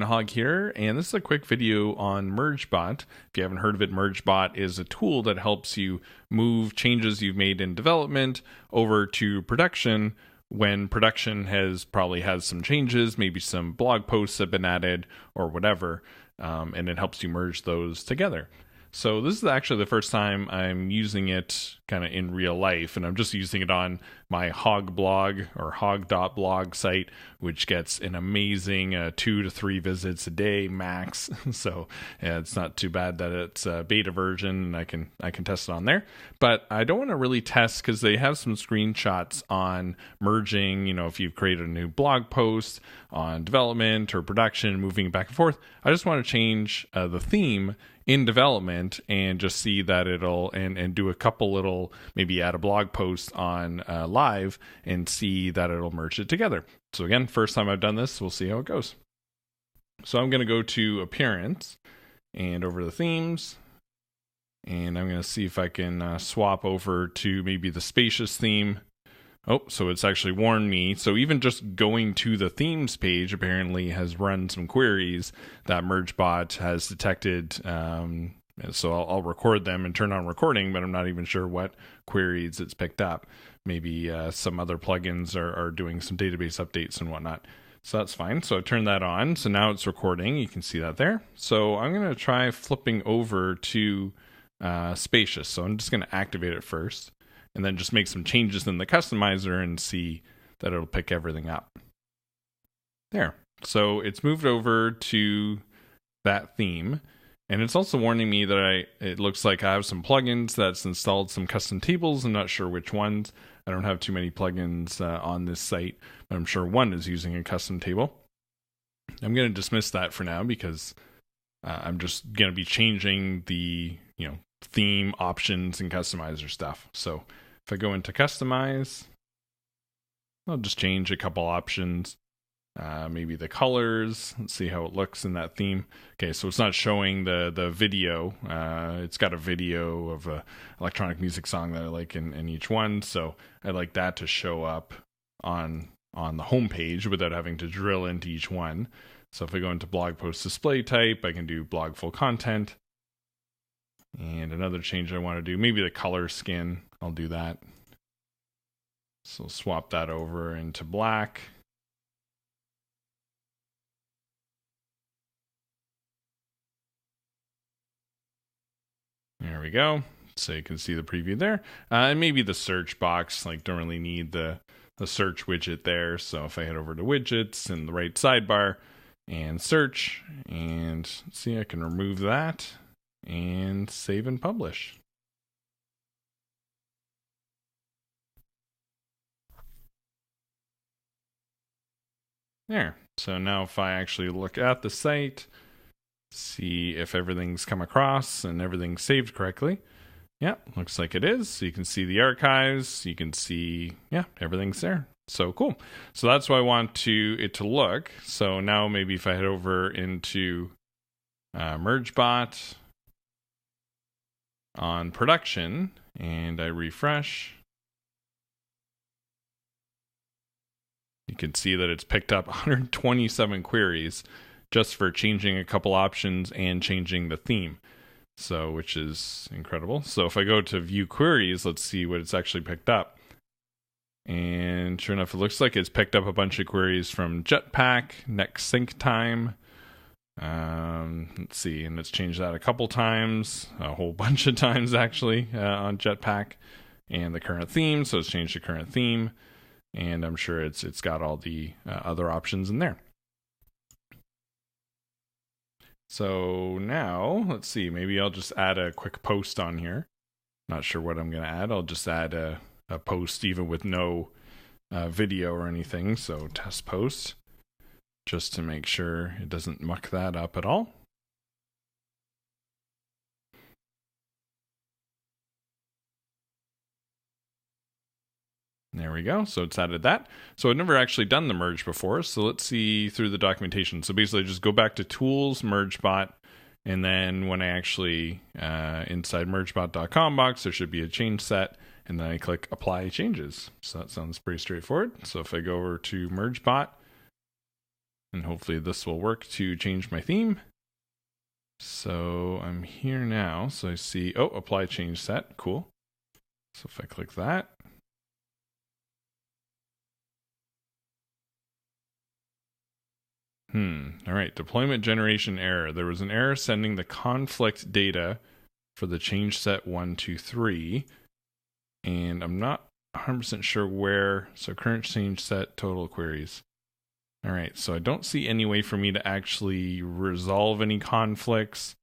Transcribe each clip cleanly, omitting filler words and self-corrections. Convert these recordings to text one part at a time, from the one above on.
Hog here, and this is a quick video on mergebot. If you haven't heard of it, mergebot is a tool that helps you move changes you've made in development over to production when production probably has some changes, maybe some blog posts have been added or whatever, and it helps you merge those together. So this is actually the first time I'm using it kind of in real life, and I'm just using it on my hog blog or hog.blog site, which gets an amazing 2 to 3 visits a day max. So yeah, it's not too bad that it's a beta version and I can test it on there. But I don't want to really test because they have some screenshots on merging, if you've created a new blog post on development or production, moving it back and forth. I just want to change the theme in development and just see that it'll and do a couple little, maybe add a blog post on live and see that it'll merge it together. So again, first time I've done this, we'll see how it goes. So I'm going to go to appearance and over to themes, and I'm going to see if I can swap over to maybe the spacious theme. Oh, so it's actually warned me. So even just going to the themes page apparently has run some queries that mergebot has detected. So I'll record them and turn on recording, but I'm not even sure what queries it's picked up. Maybe some other plugins are doing some database updates and whatnot. So that's fine. So I turned that on. So now it's recording. You can see that there. So I'm going to try flipping over to spacious. So I'm just going to activate it first, and then just make some changes in the customizer and see that it'll pick everything up. There. So it's moved over to that theme. And it's also warning me that it looks like I have some plugins that's installed some custom tables. I'm not sure which ones. I don't have too many plugins on this site, but I'm sure one is using a custom table. I'm going to dismiss that for now because I'm just going to be changing the, theme options and customizer stuff. So if I go into customize, I'll just change a couple options. Maybe the colors. Let's see how it looks in that theme. Okay, so it's not showing the video. It's got a video of a electronic music song that I like in each one. So I like that to show up on the home page without having to drill into each one. So if I go into blog post display type, I can do blog full content. And another change I want to do, maybe the color skin. I'll do that. So swap that over into black. There we go. So you can see the preview there. And maybe the search box, don't really need the search widget there. So if I head over to widgets in the right sidebar and search, and see, I can remove that and save and publish. There. So now if I actually look at the site, see if everything's come across and everything's saved correctly. Yeah, looks like it is. So you can see the archives. You can see, everything's there. So cool. So that's why I want it to look. So now maybe if I head over into mergebot on production and I refresh, you can see that it's picked up 127 queries just for changing a couple options and changing the theme. So, which is incredible. So if I go to view queries, let's see what it's actually picked up. And sure enough, it looks like it's picked up a bunch of queries from Jetpack, next sync time. Let's see, and it's changed that a couple times, a whole bunch of times actually, on Jetpack, and the current theme. So it's changed the current theme, and I'm sure it's got all the other options in there. So now, let's see, maybe I'll just add a quick post on here. Not sure what I'm going to add. I'll just add a post even with no video or anything. So test post, just to make sure it doesn't muck that up at all. There we go. So it's added that. So I've never actually done the merge before. So let's see through the documentation. So basically just go back to tools, mergebot, and then when I actually, inside mergebot.com box, there should be a change set, and then I click apply changes. So that sounds pretty straightforward. So if I go over to mergebot and hopefully this will work to change my theme. So I'm here now. So I see, apply change set. Cool. So if I click that, all right, deployment generation error. There was an error sending the conflict data for the change set 1, 2, 3, and I'm not 100% sure where. So current change set total queries. All right, so I don't see any way for me to actually resolve any conflicts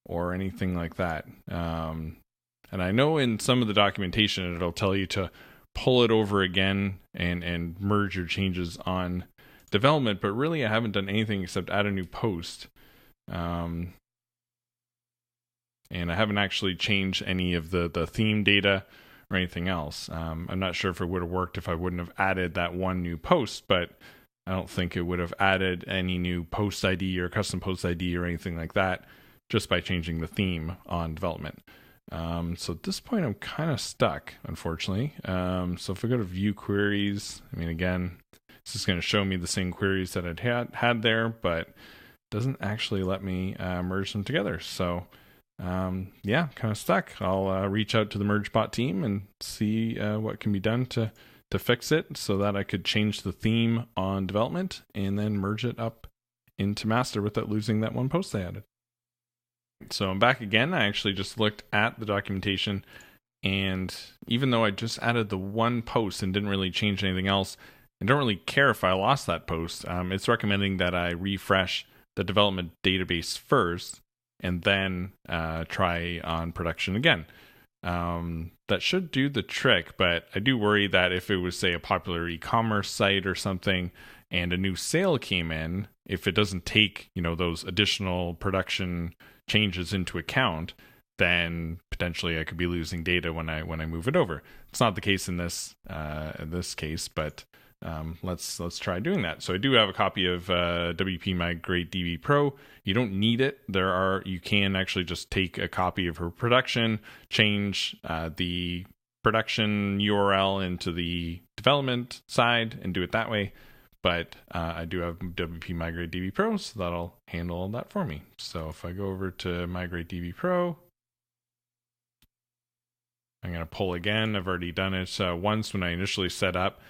or anything like that. And I know in some of the documentation, it'll tell you to pull it over again and merge your changes on development, but really I haven't done anything except add a new post. And I haven't actually changed any of the theme data or anything else. I'm not sure if it would have worked if I wouldn't have added that one new post, but I don't think it would have added any new post ID or custom post ID or anything like that just by changing the theme on development. So at this point, I'm kind of stuck, unfortunately. So if I go to view queries, again, this is going to show me the same queries that I'd had there, but doesn't actually let me merge them together. So kind of stuck. I'll reach out to the mergebot team and see what can be done to fix it so that I could change the theme on development and then merge it up into master without losing that one post I added. So I'm back again. I actually just looked at the documentation, and even though I just added the one post and didn't really change anything else, I don't really care if I lost that post. It's recommending that I refresh the development database first and then try on production again. That should do the trick, but I do worry that if it was, say, a popular e-commerce site or something and a new sale came in, if it doesn't take, those additional production changes into account, then potentially I could be losing data when I move it over. It's not the case in this case, but let's try doing that. So I do have a copy of WP Migrate DB Pro. You don't need it. You can actually just take a copy of her production, change the production URL into the development side, and do it that way. But I do have WP Migrate DB Pro, so that'll handle that for me. So if I go over to Migrate DB Pro, I'm going to pull again. I've already done it once when I initially set up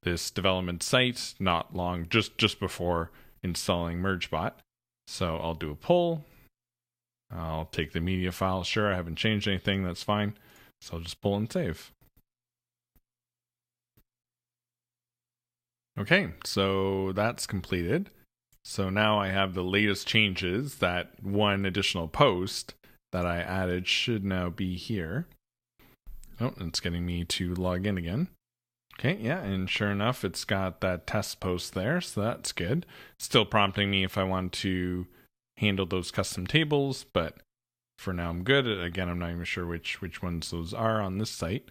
this development site, not long, just before installing mergebot. So I'll do a pull. I'll take the media file. Sure, I haven't changed anything. That's fine. So I'll just pull and save. Okay, so that's completed. So now I have the latest changes. That one additional post that I added should now be here. Oh, it's getting me to log in again. Okay, yeah, and sure enough, it's got that test post there, so that's good. Still prompting me if I want to handle those custom tables, but for now I'm good. Again, I'm not even sure which ones those are on this site.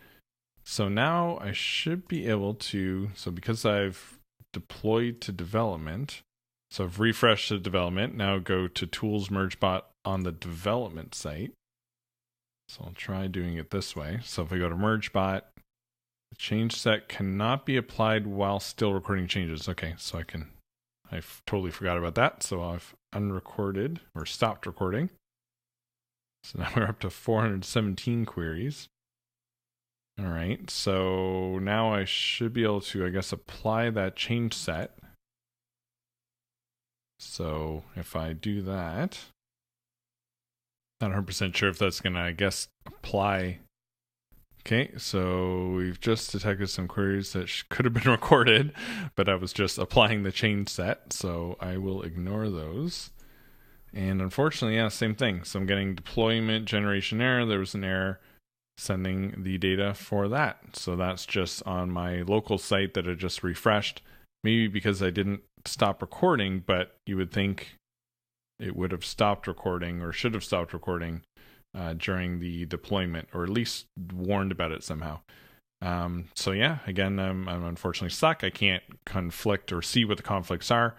So now I should be able to, so because I've deployed to development, so I've refreshed to development, now go to Tools Mergebot on the development site. So I'll try doing it this way. So if I go to Mergebot, the change set cannot be applied while still recording changes. Okay, so I totally forgot about that. So I've unrecorded or stopped recording. So now we're up to 417 queries. All right, so now I should be able to, I guess, apply that change set. So if I do that, not 100% sure if that's going to, I guess, apply. Okay, so we've just detected some queries that could have been recorded, but I was just applying the change set, so I will ignore those. And unfortunately, yeah, same thing. So I'm getting deployment generation error. There was an error sending the data for that. So that's just on my local site that I just refreshed. Maybe because I didn't stop recording, but you would think it would have stopped recording or should have stopped recording during the deployment, or at least warned about it somehow. So yeah, again, I'm unfortunately stuck. I can't conflict or see what the conflicts are.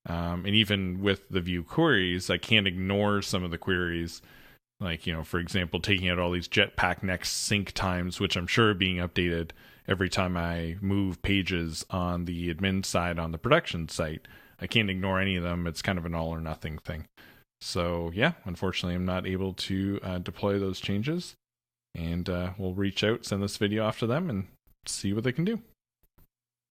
And even with the view queries, I can't ignore some of the queries. Like, for example, taking out all these Jetpack Next sync times, which I'm sure are being updated every time I move pages on the admin side on the production site. I can't ignore any of them. It's kind of an all or nothing thing. So yeah, unfortunately, I'm not able to deploy those changes. And we'll reach out, send this video off to them, and see what they can do.